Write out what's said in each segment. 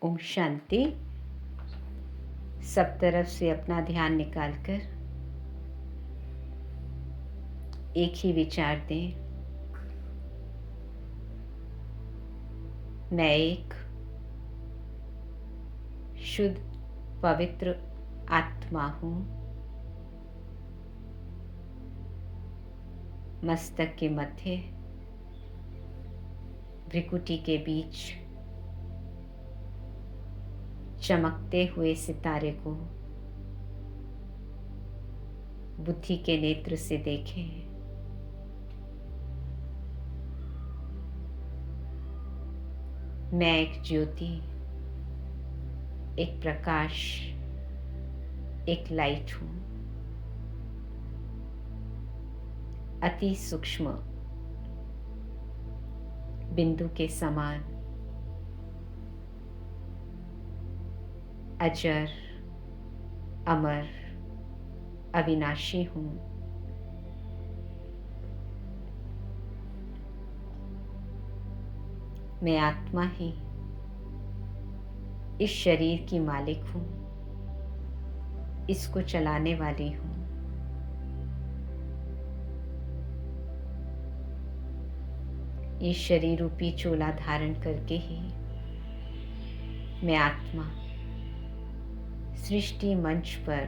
ओम शांति। सब तरफ से अपना ध्यान निकालकर एक ही विचार दें। मैं एक शुद्ध पवित्र आत्मा हूँ। मस्तक के मध्य भ्रिकुटी के बीच चमकते हुए सितारे को बुद्धि के नेत्र से देखें। मैं एक ज्योति, एक प्रकाश, एक लाइट हूँ। अति सूक्ष्म बिंदु के समान, अजर, अमर, अविनाशी हूँ। मैं आत्मा ही इस शरीर की मालिक हूँ, इसको चलाने वाली हूँ। ये शरीर रूपी चोला धारण करके ही मैं आत्मा सृष्टि मंच पर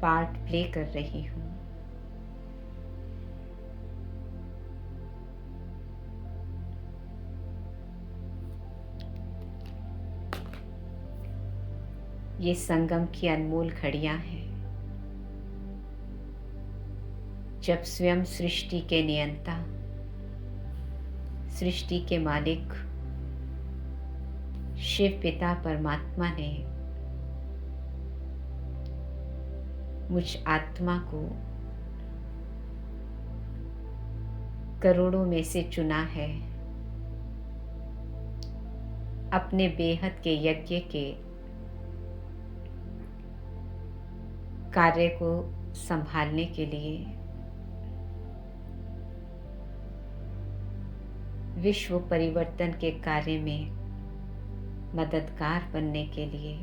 पार्ट प्ले कर रही हूँ। ये संगम की अनमोल घड़ियां हैं, जब स्वयं सृष्टि के नियंता, सृष्टि के मालिक शिव पिता परमात्मा ने मुझ आत्मा को करोड़ों में से चुना है, अपने बेहद के यज्ञ के कार्य को संभालने के लिए, विश्व परिवर्तन के कार्य में मददगार बनने के लिए।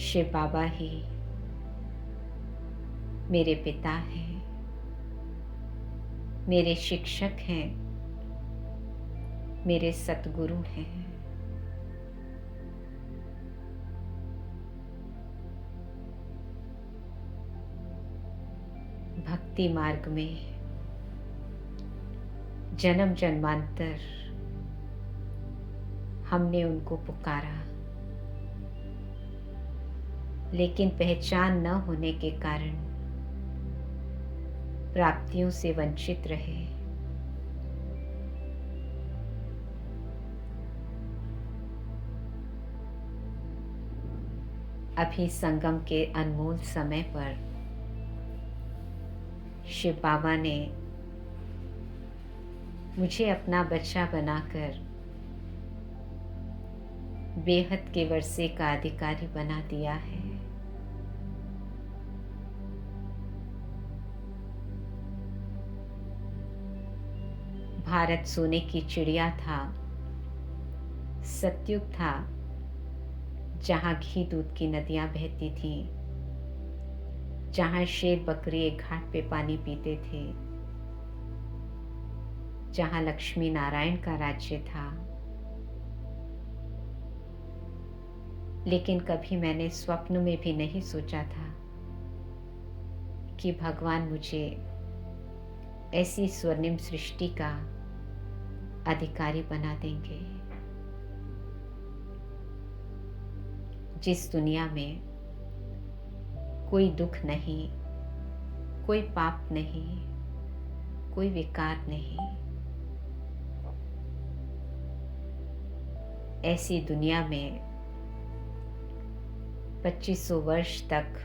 शिव बाबा ही मेरे पिता हैं, मेरे शिक्षक हैं, मेरे सतगुरु हैं। भक्ति मार्ग में जन्म जन्मांतर हमने उनको पुकारा, लेकिन पहचान न होने के कारण प्राप्तियों से वंचित रहे। अभी संगम के अनमोल समय पर शिव बाबा ने मुझे अपना बच्चा बनाकर बेहद के वर्षे का अधिकारी बना दिया है। भारत सोने की चिड़िया था, सतयुग था, जहाँ घी दूध की नदियां बहती थी, जहाँ शेर बकरी एक घाट पे पानी पीते थे, जहाँ लक्ष्मी नारायण का राज्य था। लेकिन कभी मैंने स्वप्न में भी नहीं सोचा था कि भगवान मुझे ऐसी स्वर्णिम सृष्टि का अधिकारी बना देंगे, जिस दुनिया में कोई दुख नहीं, कोई पाप नहीं, कोई विकार नहीं। ऐसी दुनिया में 2500 वर्ष तक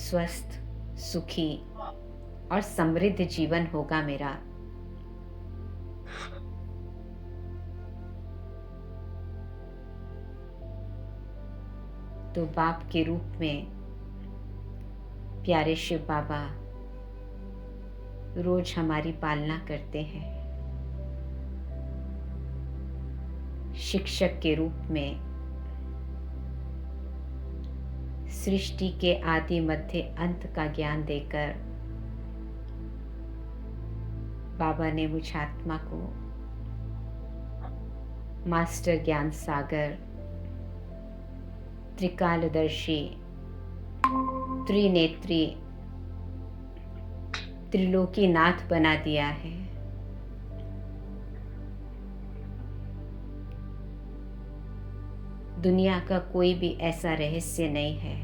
स्वस्थ, सुखी और समृद्ध जीवन होगा मेरा। तो बाप के रूप में प्यारे शिव बाबा रोज हमारी पालना करते हैं। शिक्षक के रूप में सृष्टि के आदि मध्य अंत का ज्ञान देकर बाबा ने मुझ आत्मा को मास्टर ज्ञान सागर, त्रिकालदर्शी, त्रिनेत्री, त्रिलोकीनाथ बना दिया है। दुनिया का कोई भी ऐसा रहस्य नहीं है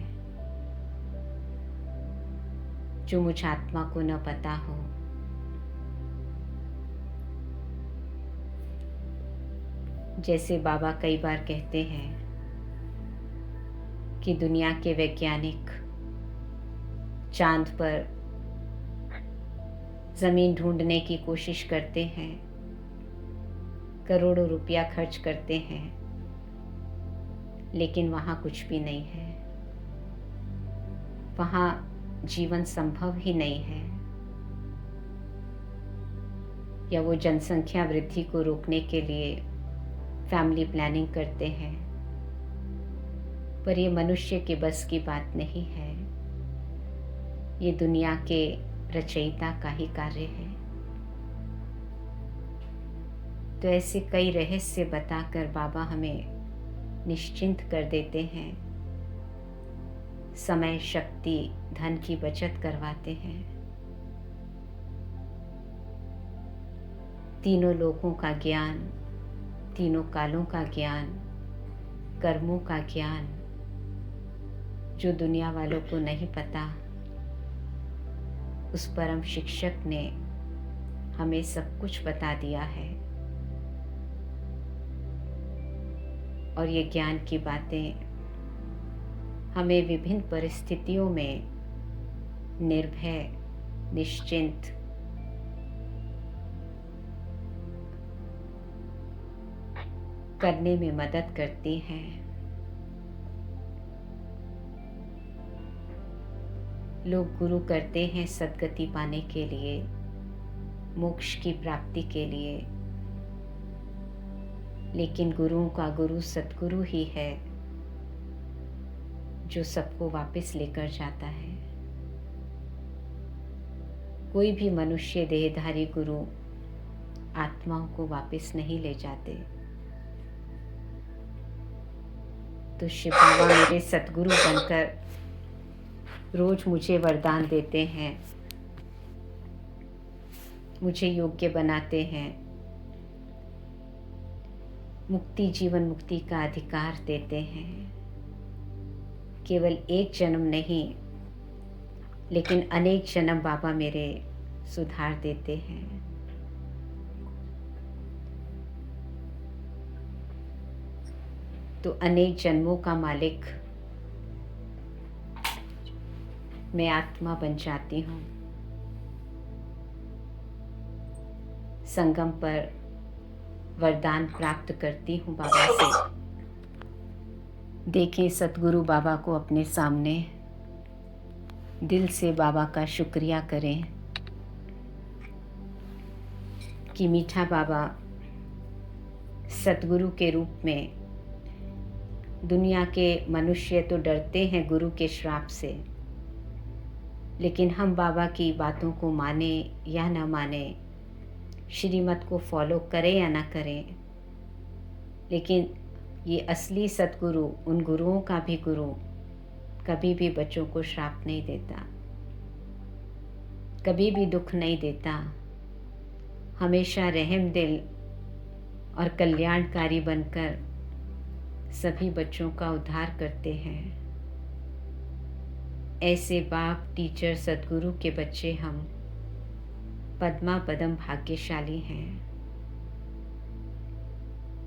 जो मुझ आत्मा को न पता हो। जैसे बाबा कई बार कहते हैं कि दुनिया के वैज्ञानिक चांद पर जमीन ढूंढने की कोशिश करते हैं, करोड़ों रुपया खर्च करते हैं, लेकिन वहाँ कुछ भी नहीं है। वहाँ जीवन संभव ही नहीं है। या वो जनसंख्या वृद्धि को रोकने के लिए फैमिली प्लानिंग करते हैं, पर ये मनुष्य के बस की बात नहीं है। ये दुनिया के रचयिता का ही कार्य है। तो ऐसे कई रहस्य बताकर बाबा हमें निश्चिंत कर देते हैं। समय, शक्ति, धन की बचत करवाते हैं। तीनों लोकों का ज्ञान, तीनों कालों का ज्ञान, कर्मों का ज्ञान जो दुनिया वालों को नहीं पता, उस परम शिक्षक ने हमें सब कुछ बता दिया है। और ये ज्ञान की बातें हमें विभिन्न परिस्थितियों में निर्भय, निश्चिंत करने में मदद करती हैं। लोग गुरु करते हैं सद्गति पाने के लिए, मोक्ष की प्राप्ति के लिए, लेकिन गुरुओं का गुरु सद्गुरु ही है जो सबको वापस लेकर जाता है। कोई भी मनुष्य देहधारी गुरु आत्माओं को वापस नहीं ले जाते। तो शिव बाबा मेरे सद्गुरु बनकर रोज मुझे वरदान देते हैं, मुझे योग्य बनाते हैं, मुक्ति, जीवन मुक्ति का अधिकार देते हैं। केवल एक जन्म नहीं, लेकिन अनेक जन्म बाबा मेरे सुधार देते हैं। तो अनेक जन्मों का मालिक मैं आत्मा बन जाती हूँ। संगम पर वरदान प्राप्त करती हूँ बाबा से। देखें सतगुरु बाबा को अपने सामने, दिल से बाबा का शुक्रिया करें कि मीठा बाबा सतगुरु के रूप में। दुनिया के मनुष्य तो डरते हैं गुरु के श्राप से, लेकिन हम बाबा की बातों को माने या न माने, श्रीमत को फॉलो करें या ना करें, लेकिन ये असली सतगुरु, उन गुरुओं का भी गुरु, कभी भी बच्चों को श्राप नहीं देता, कभी भी दुख नहीं देता। हमेशा रहम दिल और कल्याणकारी बनकर सभी बच्चों का उद्धार करते हैं। ऐसे बाप, टीचर, सद्गुरु के बच्चे हम पद्मा पदम भाग्यशाली हैं।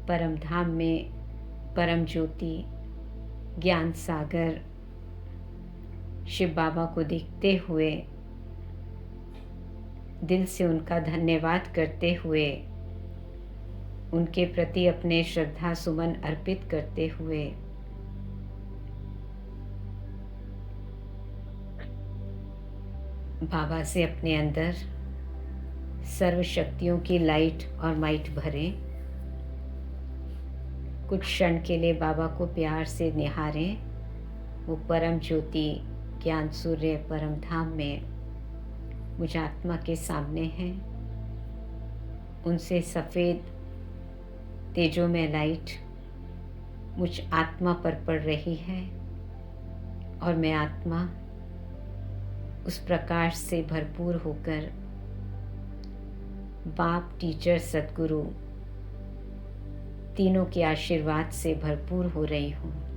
परम धाम में परम ज्योति, ज्ञान सागर शिव बाबा को देखते हुए, दिल से उनका धन्यवाद करते हुए, उनके प्रति अपने श्रद्धा सुमन अर्पित करते हुए बाबा से अपने अंदर सर्व शक्तियों की लाइट और माइट भरें। कुछ क्षण के लिए बाबा को प्यार से निहारें। वो परम ज्योति ज्ञान सूर्य परम धाम में मुझ आत्मा के सामने हैं। उनसे सफ़ेद तेजोमय लाइट मुझ आत्मा पर पड़ रही है और मैं आत्मा उस प्रकाश से भरपूर होकर बाप, टीचर, सद्गुरु तीनों के आशीर्वाद से भरपूर हो रही हूँ।